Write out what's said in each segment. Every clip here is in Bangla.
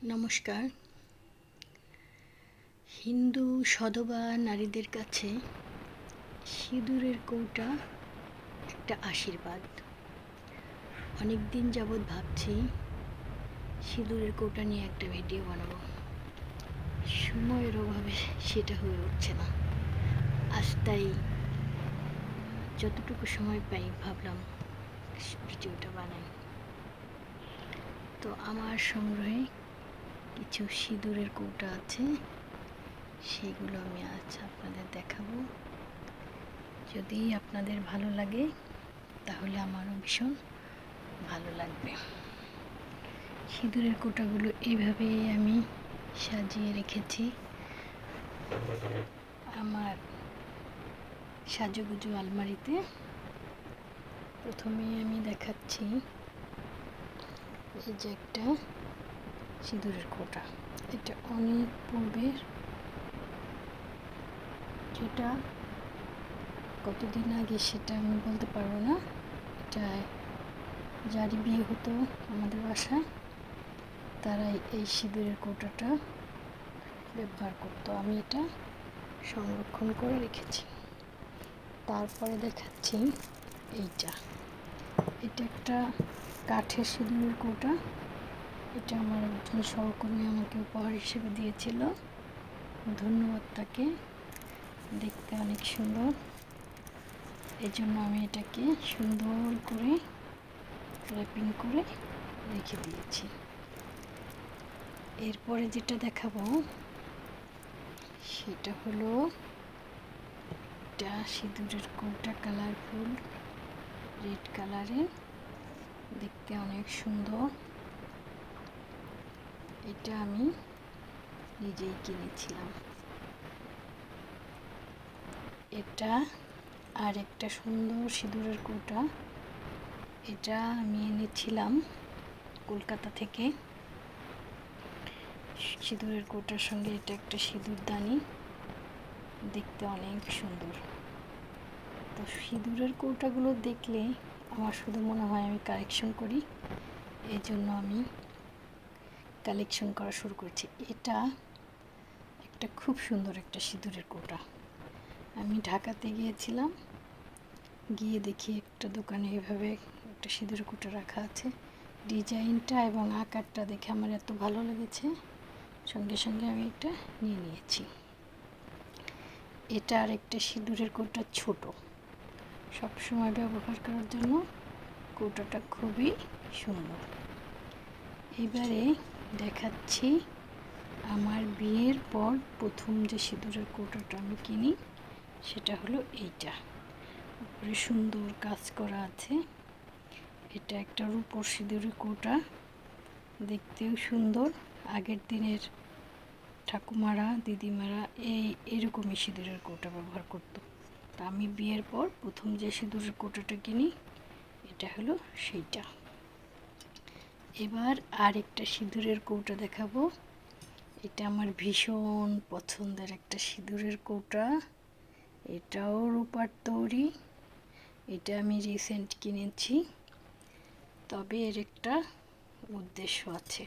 নমস্কার। হিন্দু সধবা নারীদের কাছে সিঁদুরের কৌটা একটা আশীর্বাদ। অনেক দিন যাবৎ ভাবছি সিঁদুরের কৌটা নিয়ে একটা ভিডিও বানাবো, সময়ের অভাবে সেটা হয়ে উঠছে না। আজ তাই যতটুকু সময় পাই ভাবলাম ভিডিওটা বানাই। তো আমার সংগ্রহে কিছু সিঁদুরের কৌটা আছে, সেগুলো আমি আজ আপনাদের দেখাবো। যদি আপনাদের ভালো লাগে তাহলে আমারও ভীষণ ভালো লাগবে। সিঁদুরের কৌটাগুলো এইভাবেই আমি সাজিয়ে রেখেছি আমার সাজুগুজু আলমারিতে। প্রথমেই আমি দেখাচ্ছি এই যে একটা সিঁদুরের কৌটা। এটা অনেক পূর্বের, যেটা কতদিন আগে সেটা আমি বলতে পারবো না। এটা যারই বিয়ে হতো আমাদের বাসায়, তারাই এই সিঁদুরের কৌটাটা ব্যবহার করতো। আমি এটা সংরক্ষণ করে রেখেছি। তারপরে দেখাচ্ছি এইটা। এটা একটা কাঠের সিঁদুরের কৌটা। এটা আমার একজন সহকর্মী আমাকে উপহার হিসেবে দিয়েছিল, ধন্যবাদ তাকে। দেখতে অনেক সুন্দর, এজন্য আমি এটাকে সুন্দর করে র্যাপিং করে রেখে দিয়েছি। এরপরে যেটা দেখাবো সেটা হলো একটা সিঁদুরের কৌটা, কালারফুল রেড কালারের, দেখতে অনেক সুন্দর। এটা আমি নিজেই কিনেছিলাম। এটা আর একটা সুন্দর সিঁদুরের কৌটা, এটা আমি এনেছিলাম কলকাতা থেকে। সিঁদুরের কৌটার সঙ্গে এটা একটা সিঁদুরদানি, দেখতে অনেক সুন্দর। তো সিঁদুরের কৌটাগুলো দেখলে আমার শুধু মনে হয় আমি কালেকশন করি, এই জন্য আমি কালেকশন করা শুরু করেছি। এটা একটা খুব সুন্দর একটা সিঁদুরের কৌটা। আমি ঢাকাতে গিয়েছিলাম, গিয়ে দেখি একটা দোকানে এভাবে একটা সিঁদুরের কৌটা রাখা আছে। ডিজাইনটা এবং আকারটা দেখে আমার এত ভালো লেগেছে, সঙ্গে সঙ্গে আমি এটা নিয়ে নিয়েছি। এটা আর একটা সিঁদুরের কৌটা, ছোট, সবসময় ব্যবহার করার জন্য কৌটাটা খুবই সুন্দর। এবারে দেখাচ্ছি আমার বিয়ের পর প্রথম যে সিঁদুরের কৌটাটা আমি কিনি, সেটা হলো এইটা। উপরে সুন্দর কাজ করা আছে। এটা একটা রূপোর সিঁদুরের কৌটা, দেখতেও সুন্দর। আগের দিনের ঠাকুমারা দিদিমারা এরকমই সিঁদুরের কৌটা ব্যবহার করতো। তা আমি বিয়ের পর প্রথম যে সিঁদুরের কৌটাটা কিনি, এটা হলো সেইটা। এবার আর একটা সিঁদুরের কৌটা দেখাবো। এটা আমার ভীষণ পছন্দের একটা সিঁদুরের কৌটা, এটাও রূপার তৈরি। এটা আমি রিসেন্ট কিনেছি, তবে এর একটা উদ্দেশ্য আছে,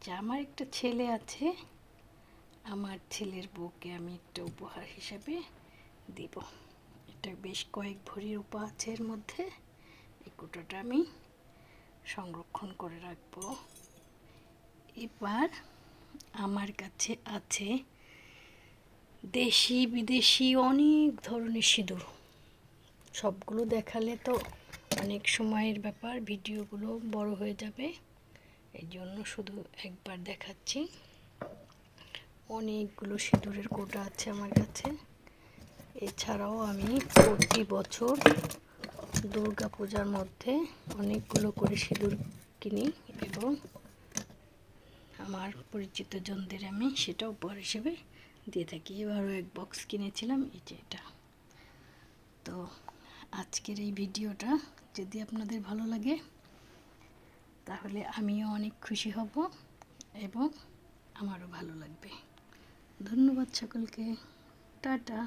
যে আমার একটা ছেলে আছে, আমার ছেলের বউকে আমি একটা উপহার হিসেবে দেব। এটা বেশ কয়েক ভরি রূপা আছে এর মধ্যে। এই কৌটাটা আমি সংরক্ষণ করে রাখবো। এবার আমার কাছে আছে দেশি বিদেশি অনেক ধরনের সিঁদুর। সবগুলো দেখালে তো অনেক সময়ের ব্যাপার, ভিডিওগুলো বড় হয়ে যাবে, এই জন্য শুধু একবার দেখাচ্ছি। অনেকগুলো সিঁদুরের কৌটা আছে আমার কাছে। এছাড়াও আমি প্রতি বছর দুর্গা পূজার মধ্যে অনেকগুলো করে সিঁদুর কিনি এবং আমার পরিচিত জনদের আমি সেটা উপহার হিসেবে দিয়ে থাকি। এবারও এক বক্স কিনেছিলাম, এই যে এটা। তো আজকের এই ভিডিওটা যদি আপনাদের ভালো লাগে তাহলে আমিও অনেক খুশি হব এবং আমারও ভালো লাগবে। ধন্যবাদ সকলকে, টাটা।